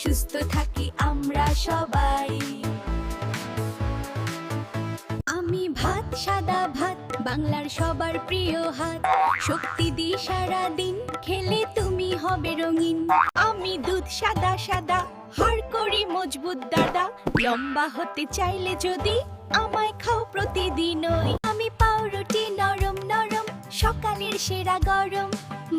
সুস্থ থাকি আমরা সবাই। আমি ভাত, সাদা ভাত, বাংলার সবার প্রিয় হাত। শক্তি দিই সারা দিন, খেলে তুমি হবে রঙিন। আমি দুধ, সাদা সাদা, হাড় করি মজবুত দাদা। লম্বা হতে চাইলে যদি আমায় খাও প্রতিদিনই। আমি পাউরুটি, নরম নরম, সকালের সেরা গরম।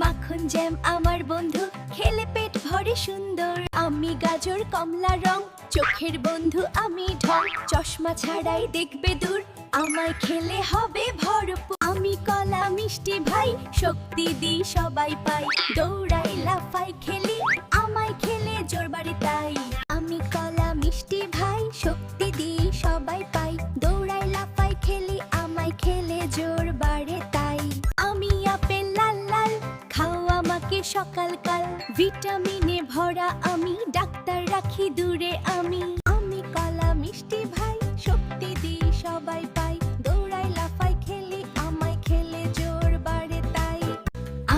মাখন জ্যাম আমার বন্ধু, খেলে পেট ভরে সুন্দর। আমি গাজর, কমলা রং, চোখের বন্ধু আমি ঢং। চশমা ছাড়াই দেখবে দূর, আমায় খেলে হবে ভরপুর। আমি কলা, মিষ্টি ভাই, শক্তি দিই সবাই পাই। দৌড়াই, লাফাই, খেলি, আমায় খেলে জোর বাড়ে তাই। আমি কলা, মিষ্টি ভাই, শক্তি দিই সবাই পাই। দৌড়াই, লাফাই, খেলি, আমায় খেলে জোর বাড়ে তাই। আমি আপেল, লাল লাল, খাও আমাকে সকালকাল। ভিটামিনে ভরা আমি, ডাক্তার রাখি দূরে আমি। আমি কলা, মিষ্টি ভাই, শক্তি দিই সবাই পাই। দৌড়াই, লাফাই, খেলি, আমায় খেলে জোর বাড়ে তাই।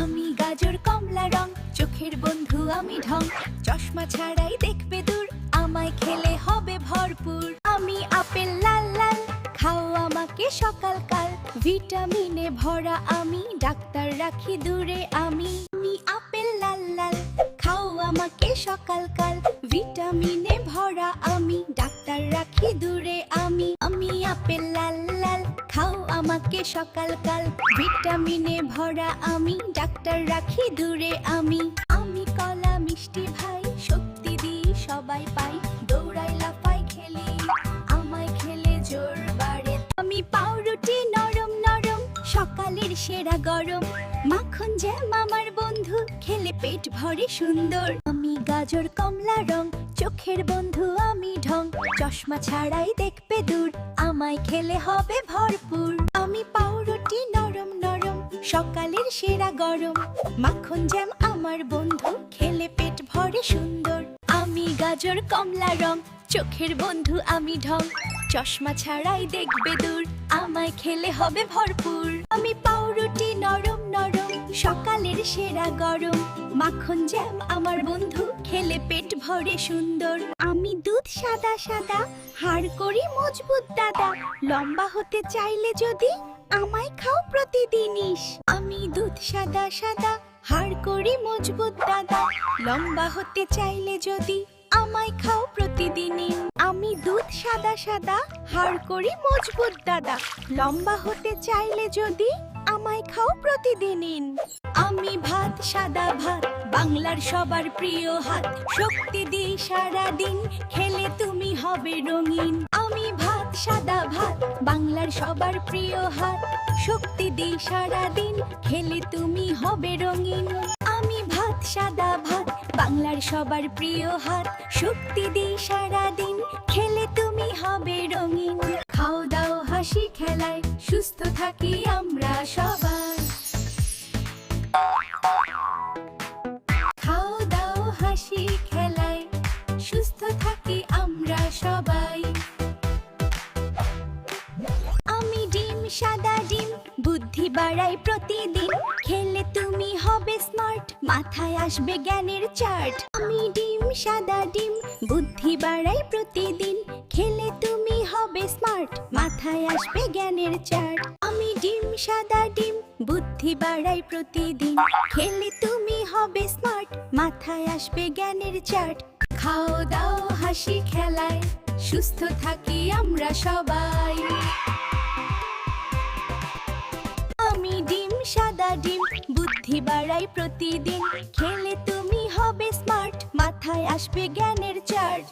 আমি গাজর, কমলা রং, চোখের বন্ধু আমি ঢং। চশমা ছাড়াই দেখবে দূর, আমায় খেলে হবে ভরপুর। আমি আপেল, লাল লাল, খাও আমাকে সকালকাল। ভিটামিনে ভরা আমি, ডাক্তার রাখি দূরে আমি। আমি আপেল, লাল লাল, খাও আমাকে সকালকাল। ভিটামিনে ভরা আমি, ডাক্তার রাখি দূরে আমি। আমি আপেল, লাল লাল, খাও আমাকে সকালকাল। ভিটামিনে ভরা আমি, ডাক্তার রাখি দূরে আমি। আমি কলা, মিষ্টি ভাই, শক্তি দিই সবাই পাই। দৌড়াই, লাফাই, খেলি, আমায় খেলে জোর বাড়ে। আমি পাউরুটি, নরম নরম, সকালের সেরা গরম। মাখন জ্যাম আমার বন্ধু, খেলে পেট ভরে সুন্দর। আমি গাজর, কমলা রং, চোখের বন্ধু আমি ঢং। চশমা ছাড়াই দেখবে দূর, আমায় খেলে হবে ভরপুর। আমি পাউরুটি, নরম নরম, সকালের সেরা গরম। মাখন জ্যাম আমার বন্ধু, খেলে পেট ভরে সুন্দর। আমি গাজর, কমলা রং, চোখের বন্ধু আমি ঢং। চশমা ছাড়াই দেখবে দূর, আমায় খেলে হবে ভরপুর। আমি পাউরুটি, নরম নরম, সকালের সেরা গরম। মাখন জ্যাম আমার বন্ধু, খেলে পেট ভরে সুন্দর। আমি দুধ, সাদা সাদা, হাড় করি মজবুত দাদা। লম্বা হতে চাইলে যদি আমায় খাও প্রতিদিনই। আমি দুধ, সাদা সাদা, হাড় করি মজবুত দাদা। লম্বা হতে চাইলে যদি আমায় খাও প্রতিদিনই। আমি দুধ, সাদা সাদা, হাড় করি মজবুত দাদা। লম্বা হতে চাইলে যদি আমায় খাও প্রতিদিনই। আমি ভাত, সাদা ভাত, বাংলার সবার প্রিয় হাত। শক্তি দিই সারা দিন, খেলে তুমি হবে রঙিন। আমি ভাত, সাদা ভাত, বাংলার সবার প্রিয় হাত। শক্তি দিই সারা দিন, খেলে তুমি হবে রঙিন। আমি ভাত, সাদা ভাত, বাংলার সবার প্রিয় হাত। শক্তি দিই সারা দিন, খেলে তুমি হবে রঙিন। খাও দাও হাসি খেলায়, সুস্থ থাকি আমরা সবাই। খাও দাও হাসি খেলায়, সুস্থ থাকি আমরা সবাই। আমি ডিম, সাদা ডিম, বুদ্ধি বাড়াই প্রতিদিন। খেলে তুমি হবে স্মার্ট, মাথায় আসবে জ্ঞানের চার্ট। আমি ডিম, সাদা ডিম, বুদ্ধি বাড়াই প্রতিদিন। খেলে তুমি হবে স্মার্ট, মাথায় আসবে জ্ঞানের চার্ট। আমি ডিম, সাদা ডিম, বুদ্ধি বাড়াই প্রতিদিন। খেলে তুমি হবে স্মার্ট, মাথায় আসবে জ্ঞানের চার্ট। খাও দাও হাসি খেলায়, সুস্থ থাকি আমরা সবাই। আমি ডিম, সাদা ডিম, বুদ্ধি বাড়াই প্রতিদিন। খেলে তুমি হবে স্মার্ট, মাথায় আসবে জ্ঞানের চার্ট।